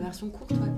version courte, ouais.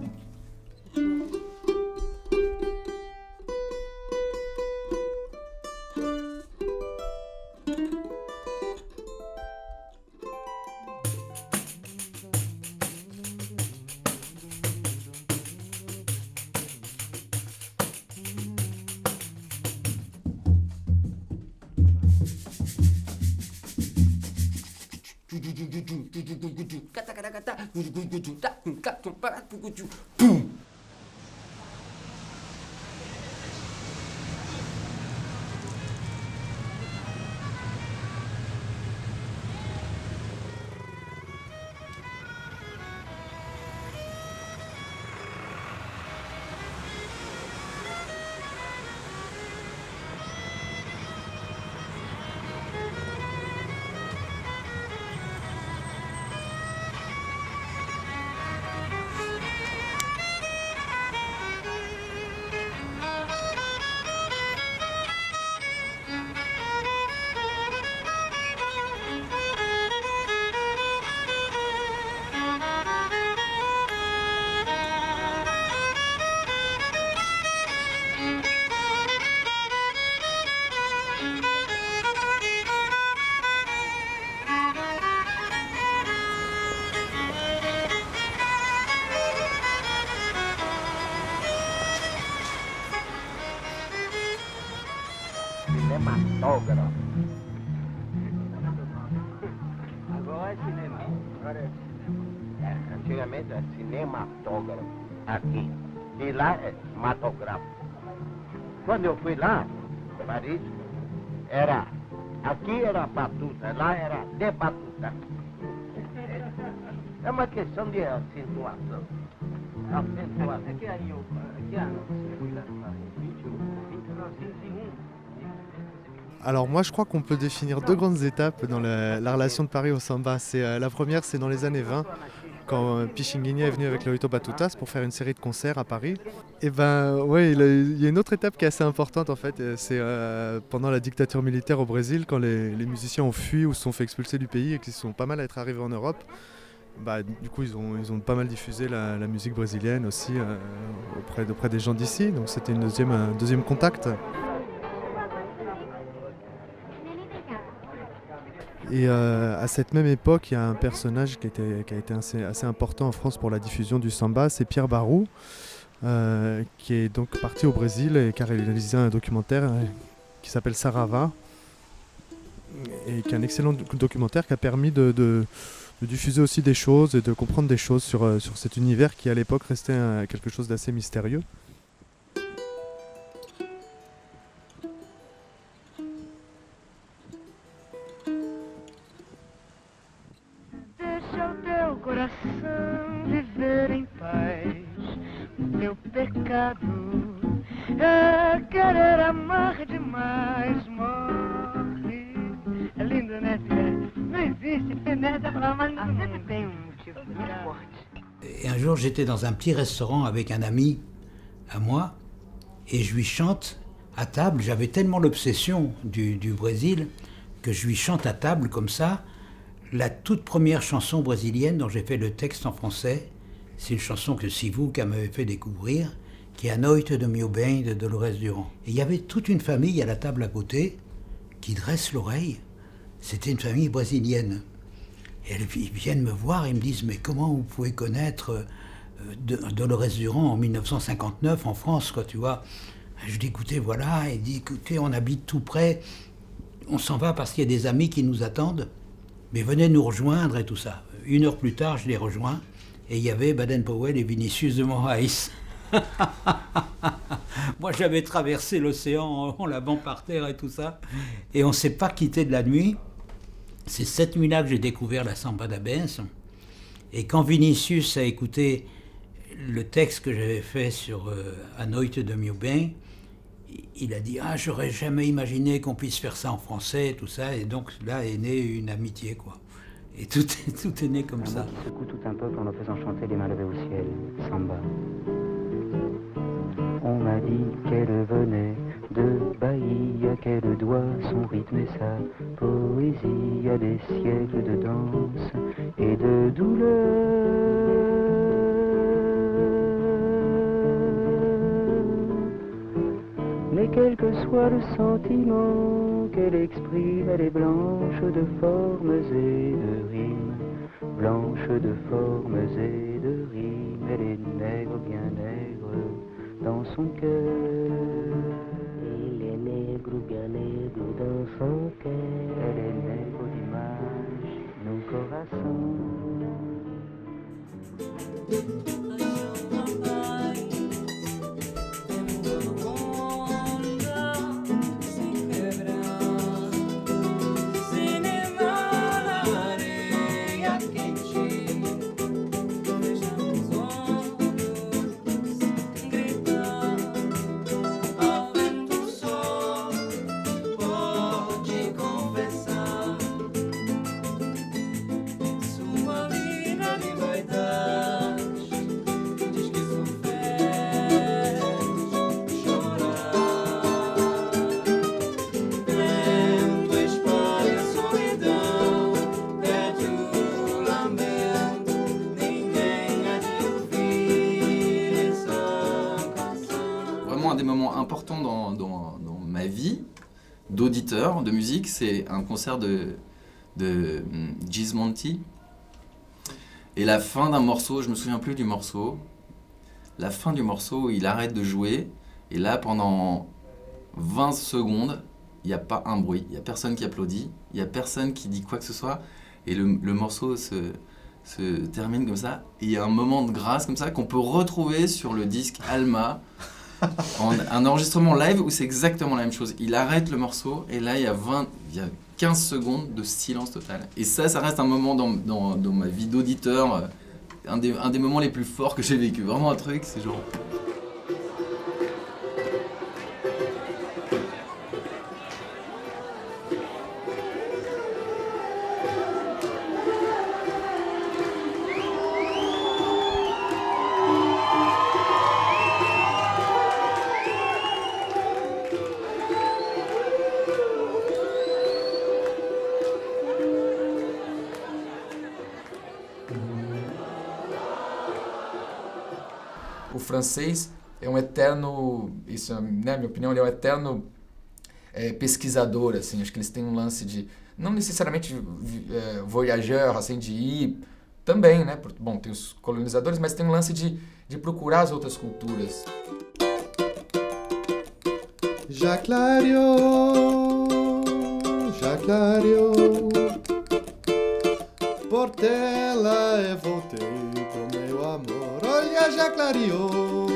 Cinematógrafo. Agora é cinema. Agora antigamente é cinematógrafo. Aqui. E lá é cinematográfico. Quando eu fui lá, em Paris, era. Aqui era batuta, lá era de batuta. É uma questão de acentuação. Acentuação. Que ano você foi lá em Paris? 21. Alors moi je crois qu'on peut définir deux grandes étapes dans la relation de Paris au samba. La première c'est dans les années 20, quand Pichinguinha est venu avec Lolito Batutas pour faire une série de concerts à Paris. Et il y a une autre étape qui est assez importante en fait, c'est pendant la dictature militaire au Brésil, quand les musiciens ont fui ou se sont fait expulser du pays et qu'ils sont pas mal à être arrivés en Europe. Du coup ils ont pas mal diffusé la musique brésilienne aussi auprès des gens d'ici, donc c'était un deuxième contact. Et à cette même époque, il y a un personnage qui a été assez important en France pour la diffusion du samba, c'est Pierre Barou, qui est donc parti au Brésil et qui a réalisé un documentaire qui s'appelle Sarava, et qui est un excellent documentaire qui a permis de diffuser aussi des choses et de comprendre des choses sur cet univers qui à l'époque restait quelque chose d'assez mystérieux. Coração viver em paz, meu pecado é querer amar demais. Morre, é lindo, né, Fé? Não existe finesse pra amar, sempre tem motivo muito forte. Et un jour, j'étais dans un petit restaurant avec un ami à moi, et je lui chante à table. J'avais tellement l'obsession du Brésil que je lui chante à table comme ça. La toute première chanson brésilienne dont j'ai fait le texte en français, c'est une chanson que Sivuca m'avait fait découvrir, qui est A Noite de Meu Bem de Dolores Durand. Et il y avait toute une famille à la table à côté qui dresse l'oreille. C'était une famille brésilienne. Et ils viennent me voir et me disent « Mais comment vous pouvez connaître Dolores Durand en 1959 en France, quoi, tu vois ?» Je dis « Écoutez, voilà. » Il dit « Écoutez, on habite tout près. On s'en va parce qu'il y a des amis qui nous attendent. Mais venez nous rejoindre et tout ça. 1 heure plus tard, je les rejoins et il y avait Baden-Powell et Vinicius de Moraes. Moi, j'avais traversé l'océan en lavant par terre et tout ça. Et on ne s'est pas quitté de la nuit. C'est cette nuit-là que j'ai découvert la Samba da Benção. Et quand Vinicius a écouté le texte que j'avais fait sur A Noite de Meu Bem, il a dit « Ah, j'aurais jamais imaginé qu'on puisse faire ça en français, tout ça. » Et donc là est née une amitié, quoi. Et tout est né comme ça. Qui secoue tout un peuple en le faisant chanter les mains levées au ciel, samba. On m'a dit qu'elle venait de Bahia, qu'elle doit son rythme et sa poésie à des siècles de danse et de douleur. quel que soit le sentiment qu'elle exprime, elle est blanche de formes et de rimes. Blanche de formes et de rimes, elle est nègre, bien nègre, dans son cœur. Elle est nègre, bien nègre, dans son cœur. Elle est nègre d'image, nos coraçons. Un des moments importants dans ma vie d'auditeur de musique, c'est un concert de Gismonti. Et la fin d'un morceau, je me souviens plus du morceau, la fin du morceau, il arrête de jouer, et là, pendant 20 secondes, il n'y a pas un bruit, il n'y a personne qui applaudit, il n'y a personne qui dit quoi que ce soit, et le morceau se termine comme ça, et il y a un moment de grâce comme ça qu'on peut retrouver sur le disque Alma, un enregistrement live où c'est exactement la même chose. Il arrête le morceau et là il y a 15 secondes de silence total. Et ça reste un moment dans ma vie d'auditeur, un des moments les plus forts que j'ai vécu. Vraiment un truc, c'est genre... O francês é um eterno, isso na minha opinião, ele é um eterno pesquisador, assim, acho que eles têm um lance de, não necessariamente voyageur, assim, de ir, também, né, bom, tem os colonizadores, mas tem um lance de procurar as outras culturas. Já clareou, Portela e voltei pro meu amor. Olha, já clareou,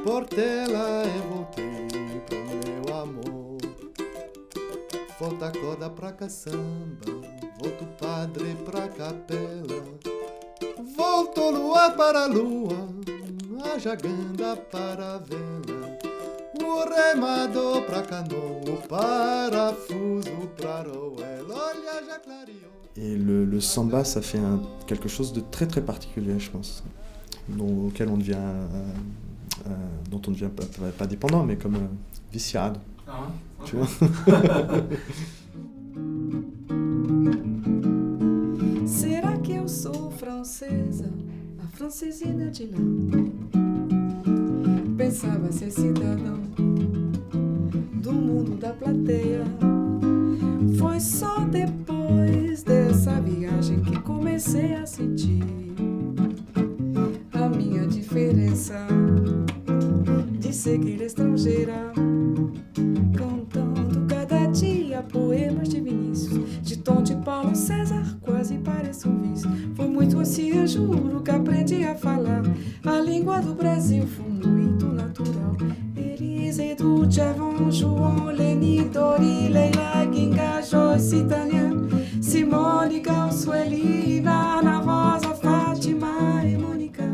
Portela e voltei pro meu amor. Volta a corda pra caçamba, volta o padre pra capela, volta o luar para a lua, a jaganda para a vela, o remador pra canoa, o parafuso pra roela. Olha, já clareou. Et le samba, ça fait quelque chose de très très particulier, je pense, dont on devient pas dépendant, mais comme viciado. Tu vois. Será que eu sou francesa, a francesina de lá? Pensava ser cidadão do mundo da plateia. Foi só depois dessa viagem que comecei a sentir a minha diferença de seguir estrangeira, cantando cada dia poemas de Vinícius, de tom de Paulo César, quase parece um vício. Foi muito assim, eu juro, que aprendi a falar a língua do Brasil, foi muito natural. Elise, Dudjavon, João, Leni, Dori, Leila, Ginga, Joyce, Tânia, Simone, Gal, Suelina, Ana Rosa, Fátima e Mônica,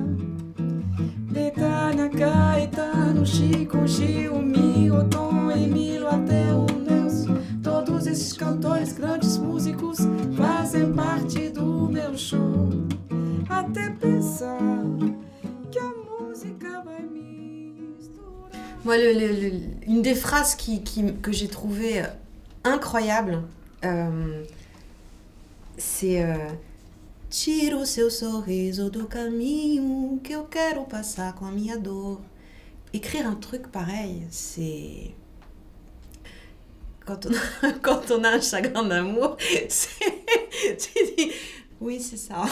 Betânia, Caetano, Chico, Gil, Milton, Emílio, até o Nelson. Todos esses cantores, grandes músicos, fazem parte do meu show. Até pensar que a música vai misturar. Moi, une des phrases que j'ai trouvée incroyable, c'est Tira o seu sorriso do caminho que eu quero passar com a minha dor. Écrire un truc pareil, c'est... Quand on a un chagrin d'amour, c'est... Tu dis, oui, c'est ça.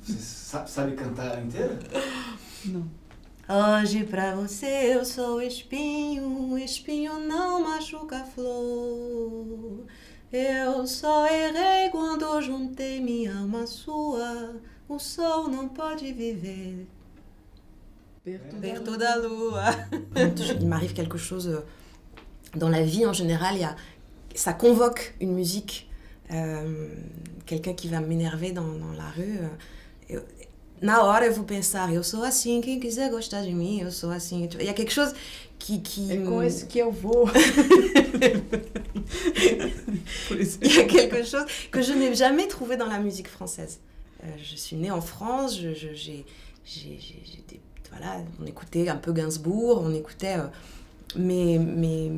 Você sabe cantar inteira? Não. Hoje pra você eu sou espinho, espinho não machuca a flor. Eu só errei quando juntei minha alma à sua. O sol não pode viver perto da lua. Il m'arrive quelque chose dans la vie en général, ça convoque une musique, quelqu'un qui va m'énerver dans la rue. Na hora eu vou pensar, eu sou assim, quem quiser gostar de mim, eu sou assim. Il y a quelque chose qui... É com esse que eu vou. Il y a quelque chose que je n'ai jamais trouvé dans la musique française. Je suis née en France, voilà, on écoutait un peu Gainsbourg, on écoutait... mais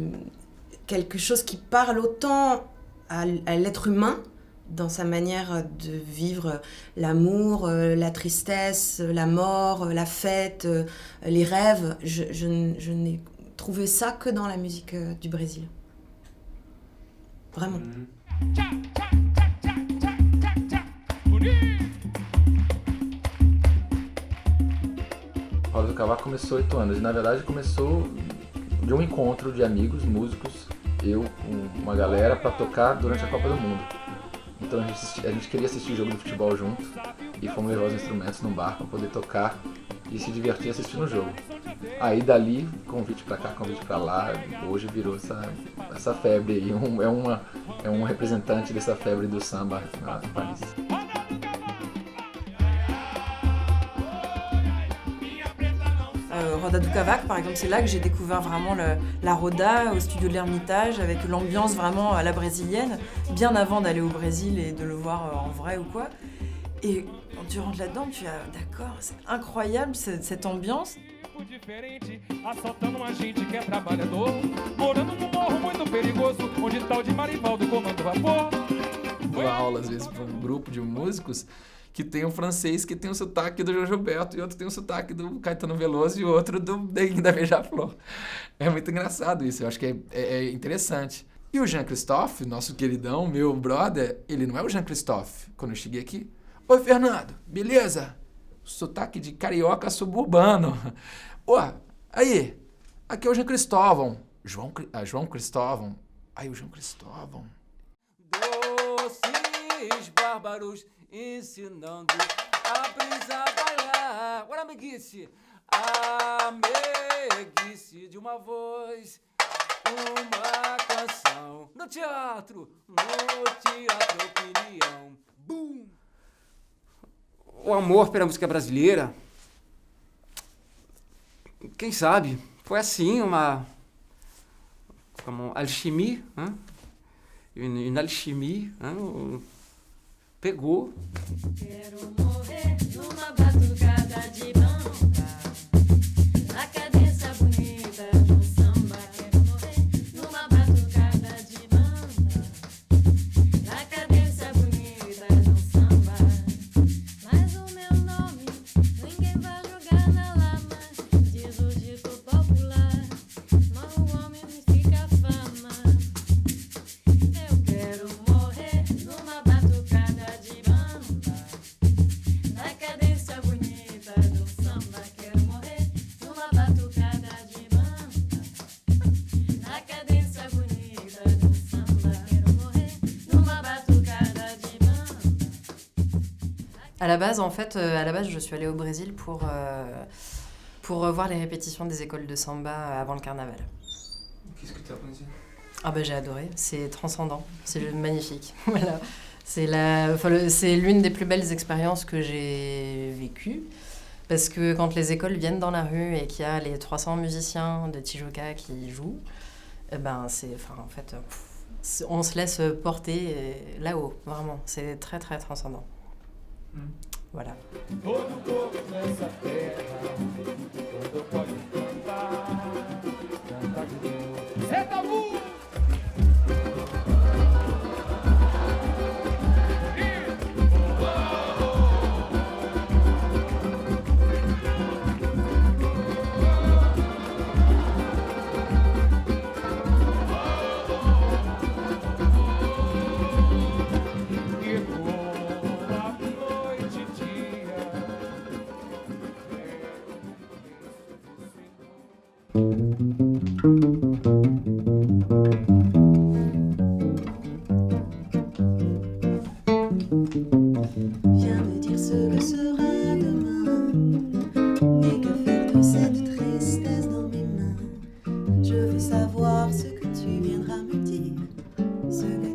quelque chose qui parle autant à l'être humain, dans sa manière de vivre l'amour, la tristesse, la mort, la fête, les rêves. Je n'ai trouvé ça que dans la musique du Brésil. Vraiment. Roda do Cavaco começou 8 anos e na verdade começou de um encontro de amigos, músicos, eu com uma galera para tocar durante a Copa do Mundo. Então a gente queria assistir o jogo de futebol junto e fomos levar os instrumentos num bar para poder tocar e se divertir assistindo o jogo. Aí dali, convite para cá, convite para lá, hoje virou essa febre aí, é um representante dessa febre do samba lá em Paris. Roda do Cavaco, par exemple, c'est là que j'ai découvert vraiment la Roda au studio de l'Ermitage, avec l'ambiance vraiment à la brésilienne, bien avant d'aller au Brésil et de le voir en vrai ou quoi. Et quand tu rentres là-dedans, tu as d'accord, c'est incroyable cette ambiance. Assaltando um agente que é trabalhador, morando num morro muito perigoso, onde tal de Marivaldo comanda o vapor. Dou aula às vezes para um grupo de músicos que tem um francês que tem o sotaque do João Gilberto e outro tem o sotaque do Caetano Veloso e outro da Beija-Flor. É muito engraçado isso, eu acho que é interessante. E o Jean-Christophe, nosso queridão, meu brother, ele não é o Jean-Christophe. Quando eu cheguei aqui, oi Fernando, beleza? Sotaque de carioca suburbano. Ó, aí, aqui é o João Cristóvão. João Cristóvão. Aí o João Cristóvão. Doces bárbaros ensinando a brisa a bailar. Agora, amiguice, a meiguice de uma voz, uma canção. No teatro opinião. Boom! O amor pela música brasileira, quem sabe, foi assim uma alchimia, né? Uma alchimia, né? Pegou. Quero morrer numa batucada de bamba, na cadência bonita do samba. Quero morrer numa batucada de bamba, na cadência bonita do samba. Mas o meu nome ninguém vai jogar na lama, diz o dito popular, mas o homem me fica fama. Eu quero morrer numa batucada de bamba, na cadência bonita do samba. Quero morrer numa batucada de bamba, na cadência bonita do samba. Quero morrer numa batucada de bamba. À la base, en fait, je suis allée au Brésil pour voir les répétitions des écoles de samba avant le carnaval. Qu'est-ce que tu as pensé? Ah bah j'ai adoré, c'est transcendant, c'est magnifique. Voilà. C'est l'une des plus belles expériences que j'ai vécues, parce que quand les écoles viennent dans la rue et qu'il y a les 300 musiciens de Tijuca qui jouent, on se laisse porter là-haut, vraiment, c'est très très transcendant. Voilà. Viens me dire ce que sera demain. Et que faire de cette tristesse dans mes mains. Je veux savoir ce que tu viendras me dire. Ce que